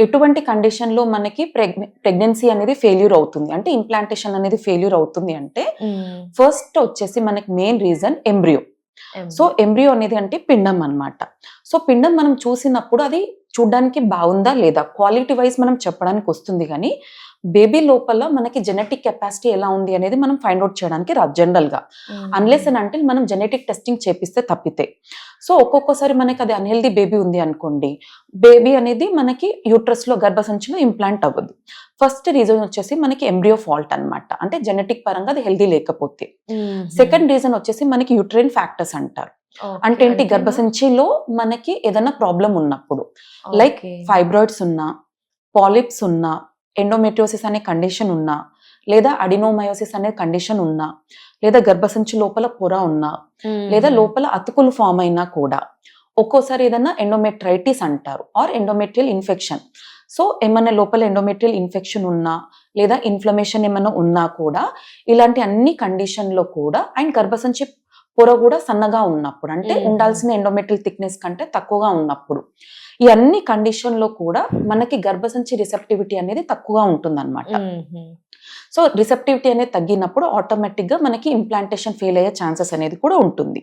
ఎటువంటి కండిషన్ లో మనకి ప్రెగ్నెన్సీ అనేది ఫెయిల్యూర్ అవుతుంది అంటే ఇంప్లాంటేషన్ అనేది ఫెయిల్యూర్ అవుతుంది అంటే ఫస్ట్ వచ్చేసి మనకి main reason embryo. So embryo అనేది అంటే పిండం అన్నమాట. సో పిండం మనం చూసినప్పుడు అది చూడడానికి బాగుందా లేదా క్వాలిటీ వైజ్ మనం చెప్పడానికి వస్తుంది, కానీ బేబీ లోపల మనకి జెనెటిక్ కెపాసిటీ ఎలా ఉంది అనేది మనం ఫైండ్ అవుట్ చేయడానికి రాదు జనరల్ గా, అన్లెస్ అండ్ అంటే మనం జెనెటిక్ టెస్టింగ్ చేపిస్తే తప్పితే. సో ఒక్కొక్కసారి మనకి అది అన్హెల్దీ బేబీ ఉంది అనుకోండి, బేబీ అనేది మనకి యూట్రస్ లో గర్భసంచిలో ఇంప్లాంట్ అవ్వదు. ఫస్ట్ రీజన్ వచ్చేసి మనకి ఎంబ్రియో ఫాల్ట్ అన్నమాట, అంటే జెనెటిక్ పరంగా అది హెల్దీ లేకపోతే. సెకండ్ రీజన్ వచ్చేసి మనకి యూట్రైన్ ఫ్యాక్టర్స్ అంటారు. అంటే ఏంటి, గర్భసంచిలో మనకి ఏదైనా ప్రాబ్లం ఉన్నప్పుడు, లైక్ ఫైబ్రాయిడ్స్ ఉన్నా, పాలిప్స్ ఉన్నా, ఎండోమెట్రియోసిస్ అనే కండిషన్ ఉన్నా, లేదా అడినోమయోసిస్ అనే కండిషన్ ఉన్నా, లేదా గర్భసంచి లోపల పొర ఉన్నా, లేదా లోపల అతుకులు ఫామ్ అయినా కూడా, ఒక్కోసారి ఏదైనా ఎండోమెట్రైటిస్ అంటారు ఆర్ ఎండోమెట్రియల్ ఇన్ఫెక్షన్. సో ఏమైనా లోపల ఎండోమెట్రియల్ ఇన్ఫెక్షన్ ఉన్నా, లేదా ఇన్ఫ్లమేషన్ ఏమైనా ఉన్నా కూడా, ఇలాంటి అన్ని కండిషన్ లో కూడా, అండ్ గర్భసంచి పొర కూడా సన్నగా ఉన్నప్పుడు, అంటే ఉండాల్సిన ఎండోమెట్రియల్ థిక్నెస్ కంటే తక్కువగా ఉన్నప్పుడు, ఈ అన్ని కండిషన్ లో కూడా మనకి గర్భసంచి రిసెప్టివిటీ అనేది తక్కువగా ఉంటుంది అనమాట. సో రిసెప్టివిటీ అనేది తగ్గినప్పుడు ఆటోమేటిక్ గా మనకి ఇంప్లాంటేషన్ ఫెయిల్ అయ్యే ఛాన్సెస్ అనేది కూడా ఉంటుంది.